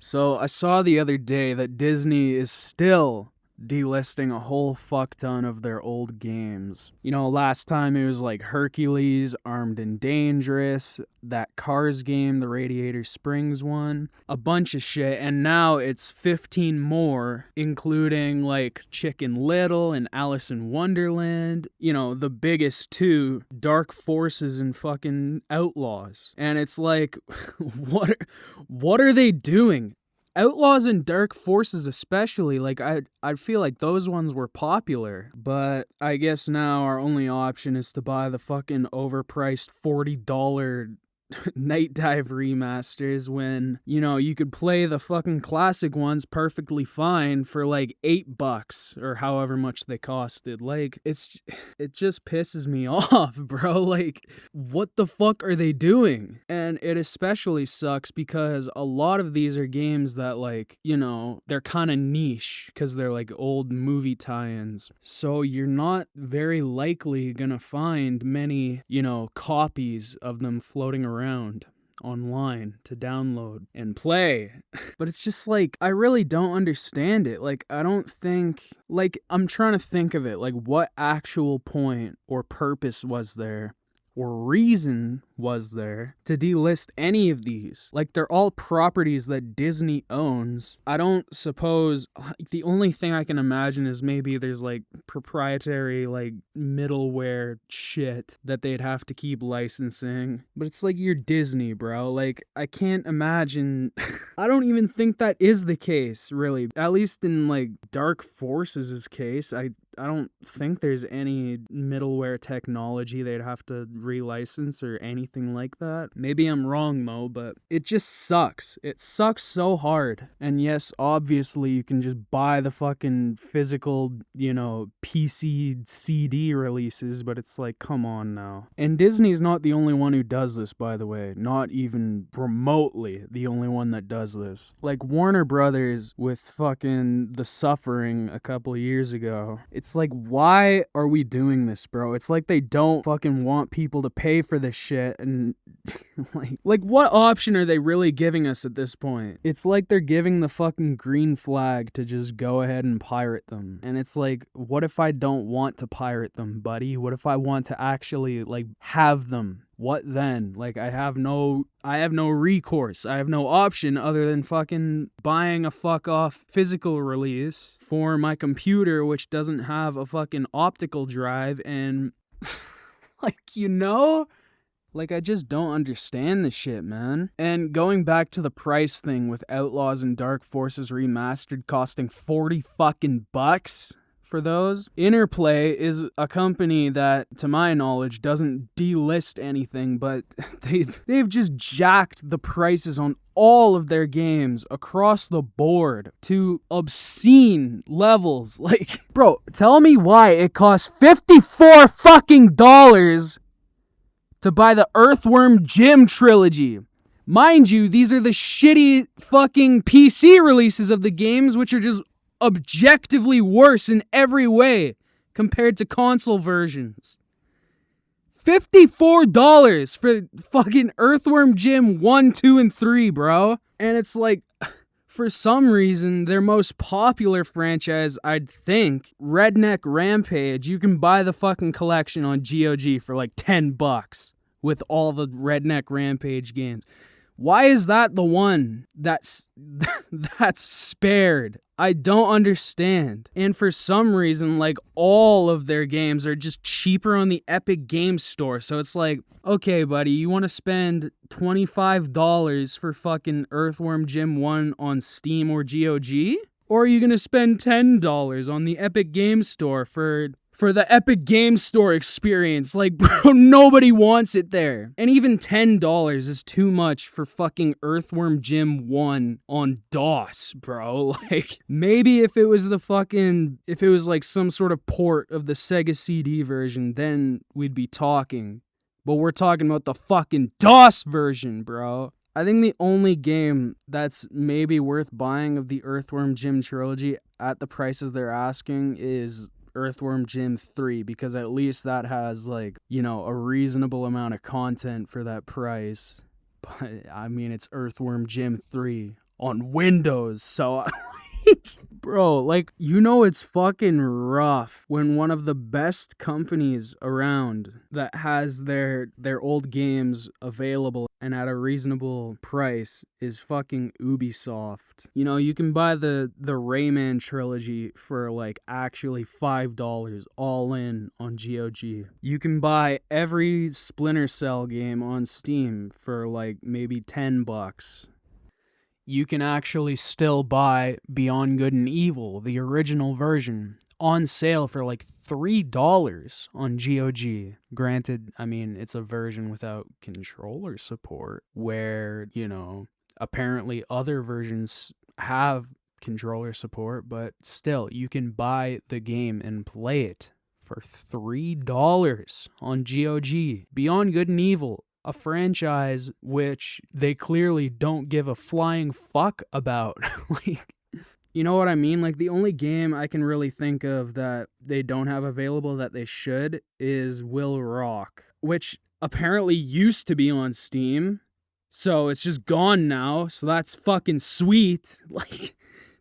So I saw the other day that Disney is still delisting a whole fuck ton of their old games. You know, last time it was like Hercules, Armed and Dangerous, that Cars game, the Radiator Springs one, a bunch of shit, and now it's 15 more, including like Chicken Little and Alice in Wonderland, you know, the biggest two, Dark Forces and fucking Outlaws. And it's like, what are they doing? Outlaws and Dark Forces especially, like, I feel like those ones were popular, but I guess now our only option is to buy the fucking overpriced $40 Night Dive remasters when, you know, you could play the fucking classic ones perfectly fine for like $8 or however much they costed. Like, it just pisses me off, bro. Like, what the fuck are they doing? And it especially sucks because a lot of these are games that, like, you know, they're kind of niche because they're like old movie tie-ins. So you're not very likely gonna find many, you know, copies of them floating around online to download and play. But it's just like, I really don't understand it. Like, I don't think, like, I'm trying to think of it, like, what actual point or purpose was there or reason was there to delist any of these? Like, they're all properties that Disney owns. I don't suppose, the only thing I can imagine is maybe there's like proprietary like middleware shit that they'd have to keep licensing. But it's like, you're Disney, bro. Like, I can't imagine. I don't even think that is the case, really. At least in like Dark Forces' case, I don't think there's any middleware technology they'd have to relicense or anything like that. Maybe I'm wrong though, but it just sucks. It sucks so hard. And yes, obviously you can just buy the fucking physical, you know, PC CD releases, but it's like, come on now. And Disney's not the only one who does this, by the way. Not even remotely the only one that does this. Like Warner Brothers with fucking The Suffering a couple of years ago. It's like, why are we doing this, bro? It's like they don't fucking want people to pay for this shit, and like what option are they really giving us at this point? It's like they're giving the fucking green flag to just go ahead and pirate them. And it's like, what if I don't want to pirate them, buddy? What if I want to actually like have them? What then? Like, I have no recourse. I have no option other than fucking buying a fuck off physical release for my computer, which doesn't have a fucking optical drive. And like, you know, like, I just don't understand this shit, man. And going back to the price thing with Outlaws and Dark Forces Remastered costing 40 fucking bucks for those. Interplay is a company that, to my knowledge, doesn't delist anything, but they've just jacked the prices on all of their games across the board to obscene levels. Like, bro, tell me why it costs $54 fucking dollars to buy the Earthworm Jim trilogy. Mind you, these are the shitty fucking PC releases of the games, which are just objectively worse in every way compared to console versions. $54 for fucking Earthworm Jim 1, 2, and 3, bro. And it's like, for some reason, their most popular franchise, I'd think, Redneck Rampage, you can buy the fucking collection on GOG for like $10 with all the Redneck Rampage games. Why is that the one that's spared? I don't understand. And for some reason, like, all of their games are just cheaper on the Epic Games Store. So it's like, okay, buddy, you want to spend $25 for fucking Earthworm Jim 1 on Steam or GOG? Or are you going to spend $10 on the Epic Games Store for the Epic Games Store experience? Like, bro, nobody wants it there. And even $10 is too much for fucking Earthworm Jim 1 on DOS, bro. Like, maybe if it was like some sort of port of the Sega CD version, then we'd be talking. But we're talking about the fucking DOS version, bro. I think the only game that's maybe worth buying of the Earthworm Jim trilogy at the prices they're asking is Earthworm Jim 3, because at least that has, like, you know, a reasonable amount of content for that price. But, I mean, it's Earthworm Jim 3 on Windows. So bro, like, it's fucking rough when one of the best companies around that has their old games available and at a reasonable price is fucking Ubisoft. You can buy the Rayman trilogy for like actually $5 all in on GOG. You can buy every Splinter Cell game on Steam for like maybe $10. You can actually still buy Beyond Good and Evil, the original version, on sale for like $3 on GOG. Granted, I mean, it's a version without controller support, where, apparently other versions have controller support, but still, you can buy the game and play it for $3 on GOG. Beyond Good and Evil, a franchise which they clearly don't give a flying fuck about. Like, you know what I mean? Like, the only game I can really think of that they don't have available that they should is Will Rock, which apparently used to be on Steam, so it's just gone now, so that's fucking sweet. Like,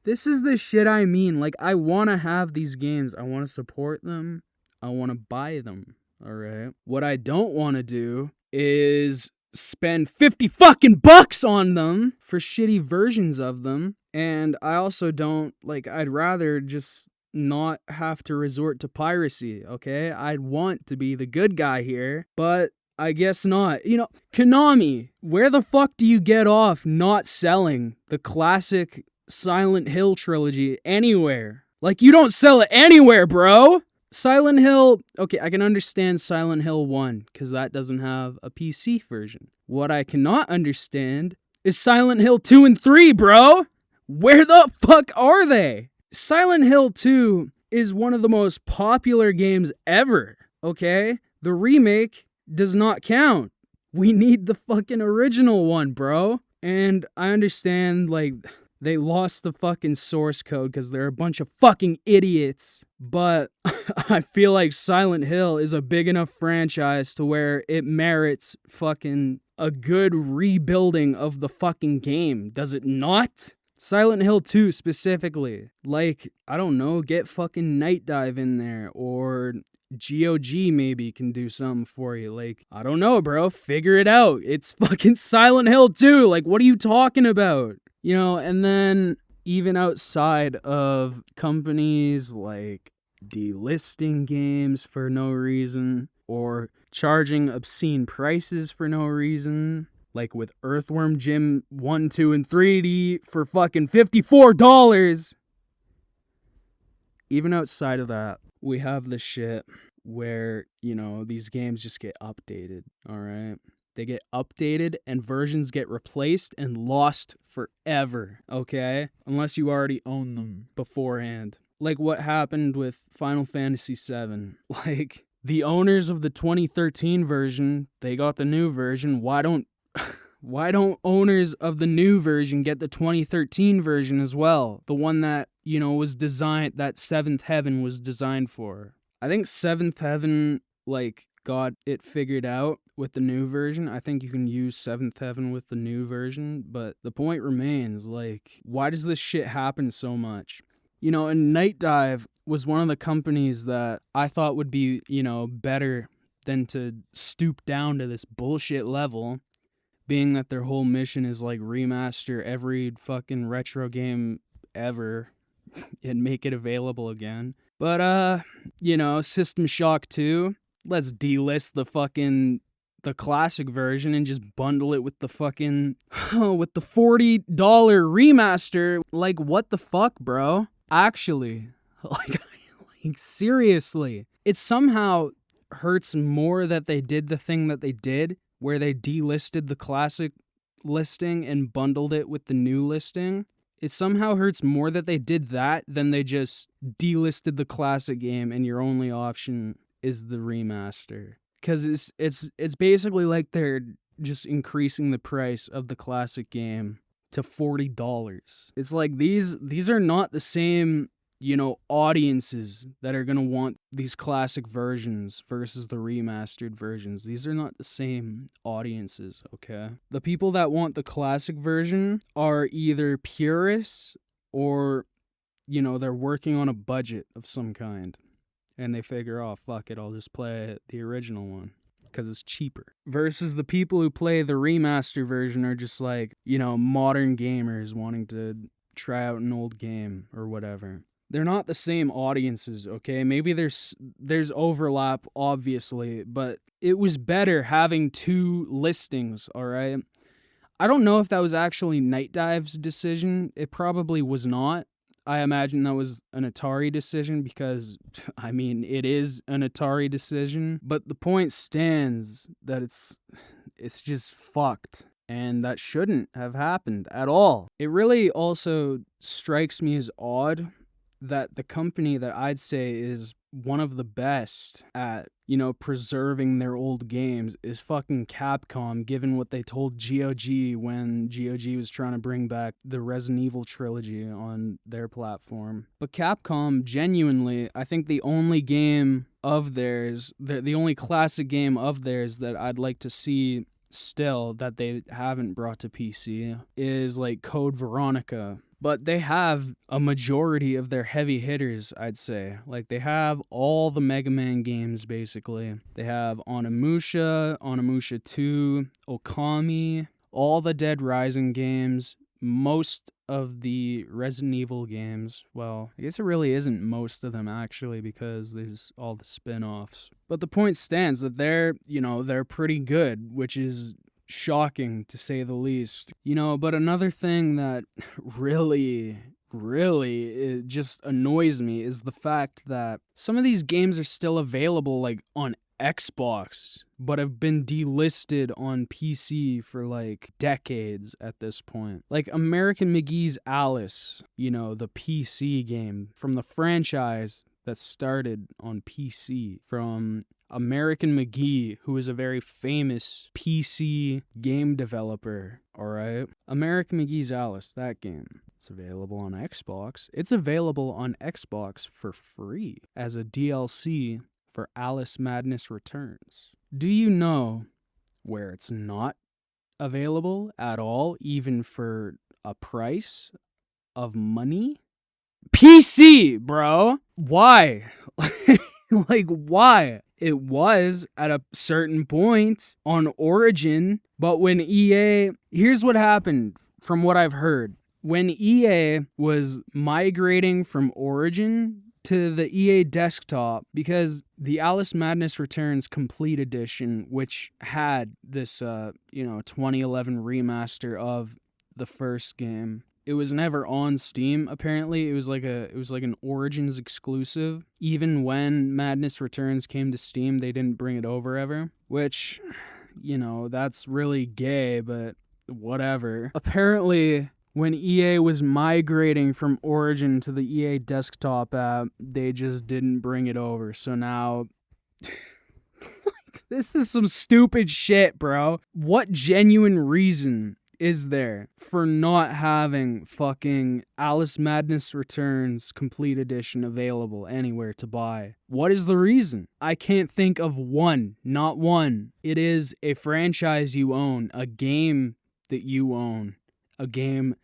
this is the shit I mean. Like, I want to have these games. I want to support them. I want to buy them, all right? What I don't want to do is spend 50 fucking bucks on them for shitty versions of them. And I also don't, like, I'd rather just not have to resort to piracy, okay? I'd want to be the good guy here, but I guess not. Konami, where the fuck do you get off not selling the classic Silent Hill trilogy anywhere? Like, you don't sell it anywhere, bro! Silent Hill, okay, I can understand Silent Hill 1, because that doesn't have a PC version. What I cannot understand is Silent Hill 2 and 3, bro! Where the fuck are they? Silent Hill 2 is one of the most popular games ever, okay? The remake does not count. We need the fucking original one, bro. And I understand, like, they lost the fucking source code because they're a bunch of fucking idiots. But I feel like Silent Hill is a big enough franchise to where it merits fucking a good rebuilding of the fucking game. Does it not? Silent Hill 2 specifically. Like, I don't know, get fucking Night Dive in there, or GOG maybe can do something for you. Like, I don't know, bro. Figure it out. It's fucking Silent Hill 2. Like, what are you talking about? And then even outside of companies like delisting games for no reason, or charging obscene prices for no reason, like with Earthworm Jim 1, 2, and 3D for fucking $54. Even outside of that, we have the shit where, these games just get updated, alright? They get updated and versions get replaced and lost forever, okay? Unless you already own them beforehand. Like what happened with Final Fantasy VII. Like, the owners of the 2013 version, they got the new version. Why don't owners of the new version get the 2013 version as well? The one that, was designed, that Seventh Heaven was designed for. I think Seventh Heaven, like, got it figured out with the new version. I think you can use Seventh Heaven with the new version, but the point remains, like, why does this shit happen so much? And Night Dive was one of the companies that I thought would be, better than to stoop down to this bullshit level, being that their whole mission is, like, remaster every fucking retro game ever and make it available again. But, System Shock 2, let's delist the classic version and just bundle it with the fucking, with the $40 remaster. Like, what the fuck, bro? Actually, like, seriously. It somehow hurts more that they did the thing that they did, where they delisted the classic listing and bundled it with the new listing. It somehow hurts more that they did that than they just delisted the classic game and your only option is the remaster. Because it's basically like they're just increasing the price of the classic game to $40. It's like these are not the same, audiences that are going to want these classic versions versus the remastered versions. These are not the same audiences, okay? The people that want the classic version are either purists or, they're working on a budget of some kind. And they figure, oh, fuck it, I'll just play the original one because it's cheaper. Versus the people who play the remaster version are just like, modern gamers wanting to try out an old game or whatever. They're not the same audiences, okay? Maybe there's overlap, obviously, but it was better having two listings, all right? I don't know if that was actually Night Dive's decision. It probably was not. I imagine that was an Atari decision because, it is an Atari decision. But the point stands that it's just fucked. And that shouldn't have happened at all. It really also strikes me as odd that the company that I'd say is one of the best at, preserving their old games is fucking Capcom, given what they told GOG when GOG was trying to bring back the Resident Evil trilogy on their platform. But Capcom, genuinely, I think the only game of theirs, the only classic game of theirs that I'd like to see still that they haven't brought to PC is like Code Veronica. But they have a majority of their heavy hitters, I'd say. Like, they have all the Mega Man games, basically. They have Onimusha 2, Okami, all the Dead Rising games, most of the Resident Evil games. Well, I guess it really isn't most of them, actually, because there's all the spin-offs. But the point stands that they're pretty good, which is shocking to say the least. But another thing that really it just annoys me is the fact that some of these games are still available like on Xbox, but have been delisted on PC for like decades at this point. Like American McGee's Alice, the PC game from the franchise that started on PC from American McGee, who is a very famous PC game developer, alright? American McGee's Alice, that game. It's available on Xbox. It's available on Xbox for free as a DLC for Alice Madness Returns. Do you know where it's not available at all, even for a price of money? PC, bro. Why? Like, why? It was at a certain point on Origin, but when here's what happened from what I've heard. When EA was migrating from Origin to the EA desktop, because the Alice Madness Returns Complete Edition, which had this, 2011 remaster of the first game, it was never on Steam, apparently. It was like an Origins exclusive. Even when Madness Returns came to Steam, they didn't bring it over ever. Which, that's really gay, but whatever. Apparently, when EA was migrating from Origin to the EA desktop app, they just didn't bring it over. So now... This is some stupid shit, bro. What genuine reason is there for not having fucking Alice Madness Returns Complete Edition available anywhere to buy? What is the reason? I can't think of one. Not one. It is a franchise you own, a game that you own, a game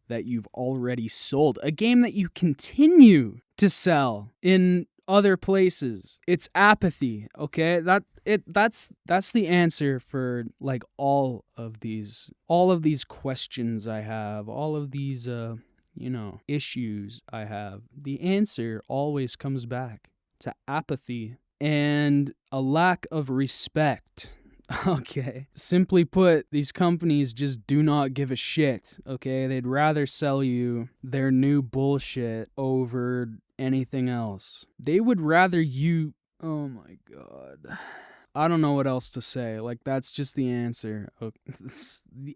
that you've already sold, a game that you continue to sell in other places. It's apathy, okay? That's the answer for like all of these questions I have, all of these issues I have. The answer always comes back to apathy and a lack of respect. Okay. Simply put, these companies just do not give a shit, okay? They'd rather sell you their new bullshit over anything else. They would rather you... Oh my god. I don't know what else to say. Like, that's just the answer.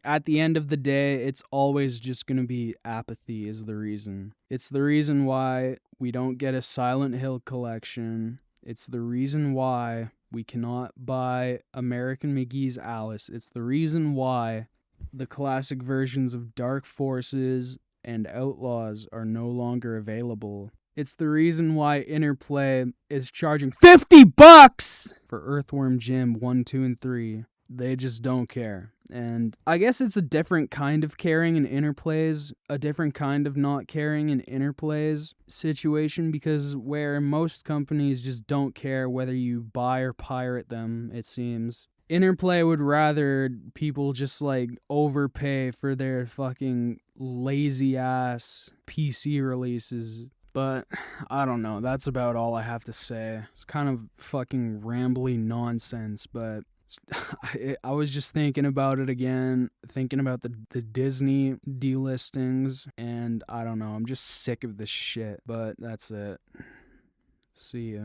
At the end of the day, it's always just gonna be apathy is the reason. It's the reason why we don't get a Silent Hill collection. It's the reason why we cannot buy American McGee's Alice. It's the reason why the classic versions of Dark Forces and Outlaws are no longer available It's the reason why Interplay is charging $50 for Earthworm Jim 1, 2, and 3. They just don't care. And I guess it's a different kind of caring in Interplay's, a different kind of not caring in Interplay's situation, because where most companies just don't care whether you buy or pirate them, it seems. Interplay would rather people just like overpay for their fucking lazy ass PC releases. But I don't know. That's about all I have to say. It's kind of fucking rambly nonsense, but I was just thinking about it again, thinking about the Disney delistings, and I don't know. I'm just sick of this shit. But that's it. See ya.